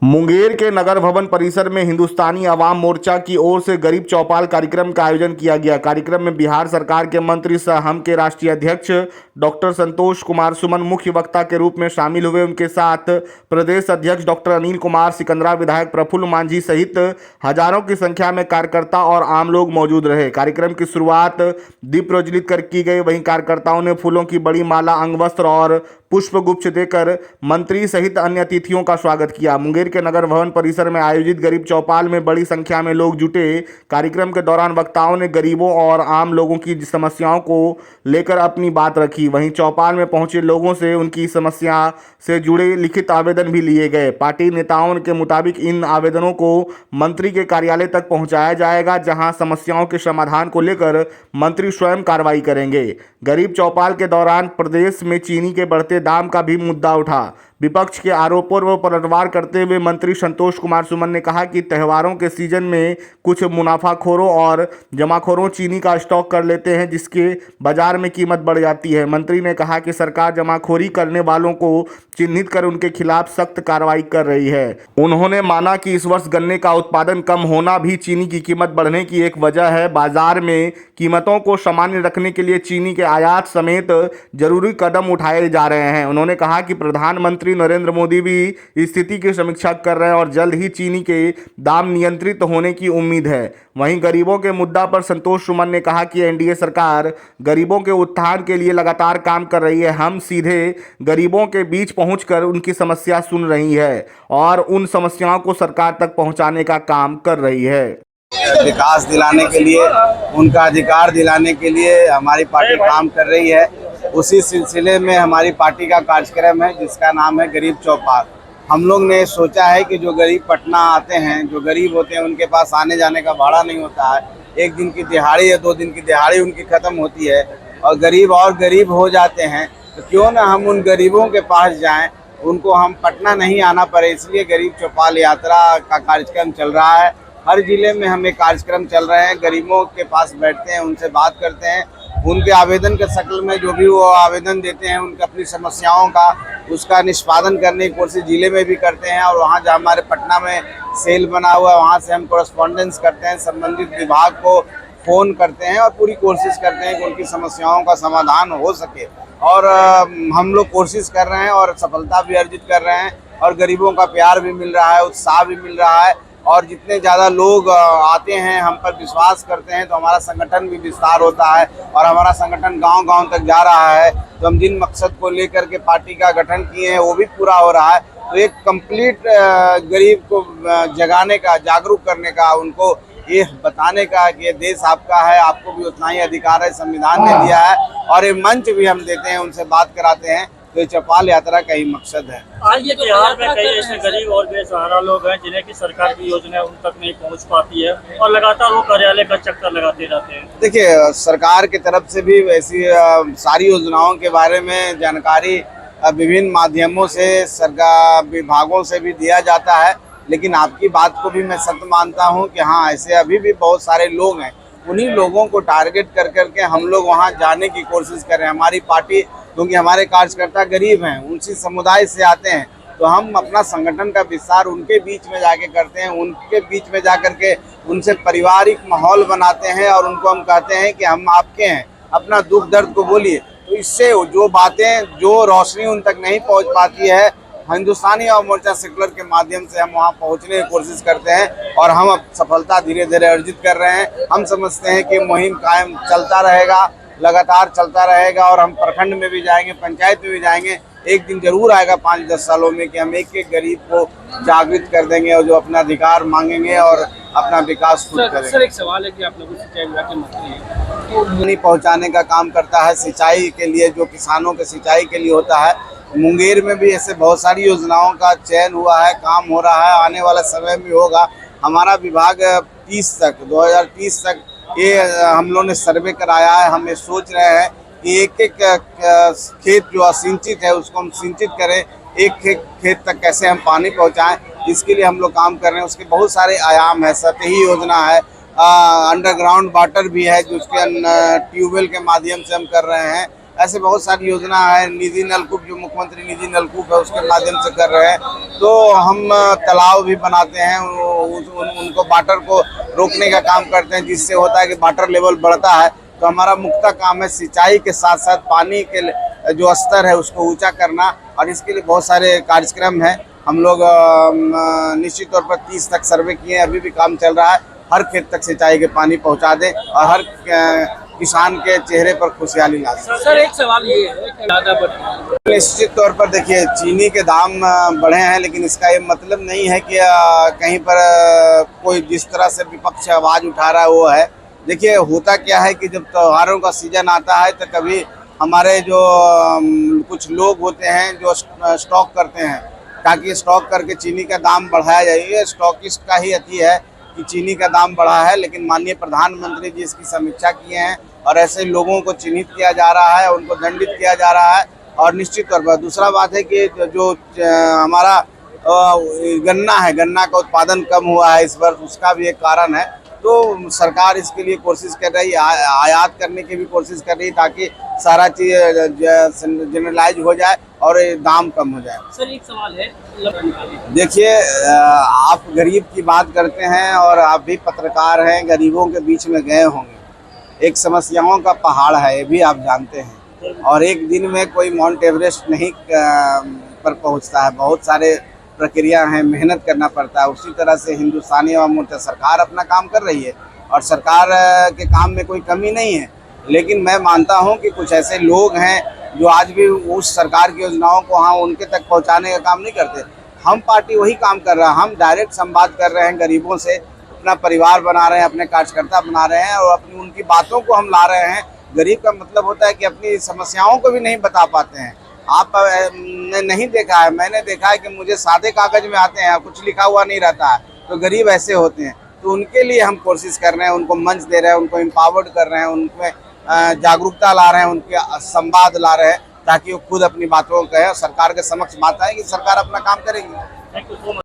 मुंगेर के नगर भवन परिसर में हिंदुस्तानी अवाम मोर्चा की ओर से गरीब चौपाल कार्यक्रम का आयोजन किया गया। कार्यक्रम में बिहार सरकार के मंत्री सह हम के राष्ट्रीय अध्यक्ष डॉक्टर संतोष कुमार सुमन मुख्य वक्ता के रूप में शामिल हुए। उनके साथ प्रदेश अध्यक्ष डॉक्टर अनिल कुमार, सिकंदरा विधायक प्रफुल्ल मांझी सहित हजारों की संख्या में कार्यकर्ता और आम लोग मौजूद रहे। कार्यक्रम की शुरुआत दीप प्रज्वलित कर की गई। वहीं कार्यकर्ताओं ने फूलों की बड़ी माला, अंगवस्त्र और पुष्पगुच्छ देकर मंत्री सहित अन्य अतिथियों का स्वागत किया। मुंगेर के नगर भवन परिसर में आयोजित गरीब चौपाल में बड़ी संख्या में लोग जुटे। कार्यक्रम के दौरान वक्ताओं ने गरीबों और आम लोगों की समस्याओं को लेकर अपनी बात रखी। वहीं चौपाल में पहुंचे लोगों से उनकी समस्या से जुड़े लिखित आवेदन भी लिए गए। पार्टी नेताओं के मुताबिक इन आवेदनों को मंत्री के कार्यालय तक पहुंचाया जाएगा, जहां समस्याओं के समाधान को लेकर मंत्री स्वयं कार्रवाई करेंगे। गरीब चौपाल के दौरान प्रदेश में चीनी के बढ़ते दाम का भी मुद्दा उठा। विपक्ष के आरोपों पर पलटवार करते हुए मंत्री संतोष कुमार सुमन ने कहा कि त्योहारों के सीजन में कुछ मुनाफाखोरों और जमाखोरों चीनी का स्टॉक कर लेते हैं, जिसके बाजार में कीमत बढ़ जाती है। मंत्री ने कहा कि सरकार जमाखोरी करने वालों को चिन्हित कर उनके खिलाफ सख्त कार्रवाई कर रही है। उन्होंने माना कि इस वर्ष गन्ने का उत्पादन कम होना भी चीनी की कीमत बढ़ने की एक वजह है। बाजार में कीमतों को सामान्य रखने के लिए चीनी के आयात समेत जरूरी कदम उठाए जा रहे हैं। उन्होंने कहा कि प्रधानमंत्री नरेंद्र मोदी भी स्थिति की समीक्षा कर रहे हैं और जल्द ही चीनी के दाम नियंत्रित होने की उम्मीद है। वहीं गरीबों के मुद्दा पर संतोष सुमन ने कहा कि एनडीए सरकार गरीबों के उत्थान के लिए लगातार काम कर रही है। हम सीधे गरीबों के बीच पहुंचकर उनकी समस्या सुन रही है और उन समस्याओं को सरकार तक पहुंचाने का काम कर रही है। विकास दिलाने के लिए, उनका अधिकार दिलाने के लिए हमारी पार्टी काम कर रही है। उसी सिलसिले में हमारी पार्टी का कार्यक्रम है जिसका नाम है गरीब चौपाल। हम लोग ने सोचा है कि जो गरीब पटना आते हैं, जो गरीब होते हैं, उनके पास आने जाने का भाड़ा नहीं होता है। एक दिन की दिहाड़ी या 2 दिन की दिहाड़ी उनकी ख़त्म होती है और गरीब हो जाते हैं। तो क्यों ना हम उन गरीबों के पास जाएं, उनको हम पटना नहीं आना पड़े, इसलिए गरीब चौपाल यात्रा का कार्यक्रम चल रहा है। हर जिले में हमें कार्यक्रम चल रहे हैं। गरीबों के पास बैठते हैं, उनसे बात करते हैं, उनके आवेदन के शक्ल में जो भी वो आवेदन देते हैं, उनके अपनी समस्याओं का उसका निष्पादन करने की कोशिश जिले में भी करते हैं। और वहाँ जहाँ हमारे पटना में सेल बना हुआ है, वहाँ से हम कॉरेस्पॉन्डेंस करते हैं, संबंधित विभाग को फ़ोन करते हैं और पूरी कोशिश करते हैं कि उनकी समस्याओं का समाधान हो सके। और हम लोग कोशिश कर रहे हैं और सफलता भी अर्जित कर रहे हैं और गरीबों का प्यार भी मिल रहा है, उत्साह भी मिल रहा है। और जितने ज़्यादा लोग आते हैं, हम पर विश्वास करते हैं, तो हमारा संगठन भी विस्तार होता है और हमारा संगठन गांव-गांव तक जा रहा है। तो हम जिन मकसद को लेकर के पार्टी का गठन किए हैं वो भी पूरा हो रहा है। तो एक कंप्लीट गरीब को जगाने का, जागरूक करने का, उनको ये बताने का कि ये देश आपका है, आपको भी उतना ही अधिकार है, संविधान ने दिया है। और ये मंच भी हम देते हैं, उनसे बात कराते हैं। तो चौपाल यात्रा का ही मकसद है। आज ये त्योहार में कई ऐसे गरीब और बेसहारा लोग हैं जिन्हें की सरकार की योजना उन तक नहीं पहुंच पाती है और लगातार वो कार्यालय का चक्कर लगाते रहते हैं। देखिए, सरकार की तरफ से भी ऐसी सारी योजनाओं के बारे में जानकारी विभिन्न माध्यमों से, सरकार विभागों से भी दिया जाता है। लेकिन आपकी बात को भी मैं सत्य मानता हूँ कि हाँ, ऐसे अभी भी बहुत सारे लोग हैं। उन्हीं लोगों को टारगेट कर करके हम लोग वहाँ जाने की कोशिश कर रहे हैं। हमारी पार्टी, क्योंकि हमारे कार्यकर्ता गरीब हैं, उसी समुदाय से आते हैं, तो हम अपना संगठन का विस्तार उनके बीच में जाके करते हैं। उनके बीच में जा करके उनसे पारिवारिक माहौल बनाते हैं और उनको हम कहते हैं कि हम आपके हैं, अपना दुख दर्द को बोलिए। तो इससे जो बातें, जो रोशनी उन तक नहीं पहुंच पाती है, हिंदुस्तानी अवाम मोर्चा सेकुलर के माध्यम से हम वहां पहुंचने की कोशिश करते हैं और हम अब सफलता धीरे धीरे अर्जित कर रहे हैं। हम समझते हैं कि मुहिम कायम चलता रहेगा, लगातार चलता रहेगा और हम प्रखंड में भी जाएंगे, पंचायत में भी जाएंगे। एक दिन जरूर आएगा 5-10 सालों में कि हम एक एक गरीब को जागृत कर देंगे और जो अपना अधिकार मांगेंगे और अपना विकास खुद करेंगे। सर, एक सवाल है कि आप लोगों सिंचाई विभाग के मंत्री हैं, पानी पहुँचाने का काम करता है सिंचाई के लिए, जो किसानों के सिंचाई के लिए होता है। मुंगेर में भी ऐसे बहुत सारी योजनाओं का चयन हुआ है, काम हो रहा है, आने वाला समय भी होगा। हमारा विभाग 2030 तक ये हम लोगों ने सर्वे कराया है। हम ये सोच रहे हैं कि एक एक खेत जो असिंचित है उसको हम सिंचित करें, एक एक खेत तक कैसे हम पानी पहुंचाएं, इसके लिए हम लोग काम कर रहे हैं। उसके बहुत सारे आयाम है। सतही योजना है, अंडरग्राउंड वाटर भी है, जो उसके ट्यूबवेल के माध्यम से हम कर रहे हैं। ऐसे बहुत सारी योजना है। निधि नलकूप, जो मुख्यमंत्री निधि नलकूप है, उसके माध्यम से कर रहे हैं। तो हम तालाब भी बनाते हैं, उनको वाटर को रोकने का काम करते हैं, जिससे होता है कि वाटर लेवल बढ़ता है। तो हमारा मुख्य काम है सिंचाई के साथ साथ पानी के जो स्तर है उसको ऊंचा करना, और इसके लिए बहुत सारे कार्यक्रम हैं। हम लोग निश्चित तौर पर 30 तक सर्वे किए, अभी भी काम चल रहा है। हर खेत तक सिंचाई के पानी पहुंचा दें और हर किसान के चेहरे पर खुशहाली ला दें। सर एक सवाल ये है कि ज़्यादा बढ़े। निश्चित तौर पर देखिए, चीनी के दाम बढ़े हैं, लेकिन इसका ये मतलब नहीं है कि कहीं पर कोई जिस तरह से विपक्ष आवाज़ उठा रहा है वो है। देखिए, होता क्या है कि जब त्योहारों का सीजन आता है तो कभी हमारे जो कुछ लोग होते हैं जो स्टॉक करते हैं, ताकि स्टॉक करके चीनी का दाम बढ़ाया जाए। ये स्टॉकिस्ट का ही अति है कि चीनी का दाम बढ़ा है, लेकिन माननीय प्रधानमंत्री जी इसकी समीक्षा किए हैं और ऐसे लोगों को चिन्हित किया जा रहा है, उनको दंडित किया जा रहा है। और निश्चित तौर पर दूसरा बात है कि जो हमारा गन्ना है, गन्ना का उत्पादन कम हुआ है इस वर्ष, उसका भी एक कारण है। तो सरकार इसके लिए कोशिश कर रही है, आयात करने की भी कोशिश कर रही है, ताकि सारा चीज़ जनरलाइज हो जाए और दाम कम हो जाए। सर एक सवाल है, देखिए, आप गरीब की बात करते हैं और आप भी पत्रकार हैं, गरीबों के बीच में गए होंगे। एक समस्याओं का पहाड़ है, ये भी आप जानते हैं, और एक दिन में कोई माउंट एवरेस्ट नहीं पर पहुंचता है। बहुत सारे प्रक्रिया हैं, मेहनत करना पड़ता है। उसी तरह से हिंदुस्तानी अवाम मोर्चा सरकार अपना काम कर रही है और सरकार के काम में कोई कमी नहीं है, लेकिन मैं मानता हूं कि कुछ ऐसे लोग हैं जो आज भी उस सरकार की योजनाओं को उनके तक पहुंचाने का काम नहीं करते। हम पार्टी वही काम कर रहा है, हम डायरेक्ट संवाद कर रहे हैं गरीबों से, अपना परिवार बना रहे हैं, अपने कार्यकर्ता बना रहे हैं और अपनी उनकी बातों को हम ला रहे हैं। गरीब का मतलब होता है कि अपनी समस्याओं को भी नहीं बता पाते हैं। आप ने नहीं देखा है, मैंने देखा है कि मुझे सादे कागज में आते हैं, कुछ लिखा हुआ नहीं रहता है, तो गरीब ऐसे होते हैं। तो उनके लिए हम कोशिश कर रहे हैं, उनको मंच दे रहे हैं, उनको एम्पावर्ड कर रहे हैं, उनमें जागरूकता ला रहे हैं, उनके संवाद ला रहे हैं, ताकि वो खुद अपनी बातों को कहें और सरकार के समक्ष बात आए कि सरकार अपना काम करेगी। Thank you so much.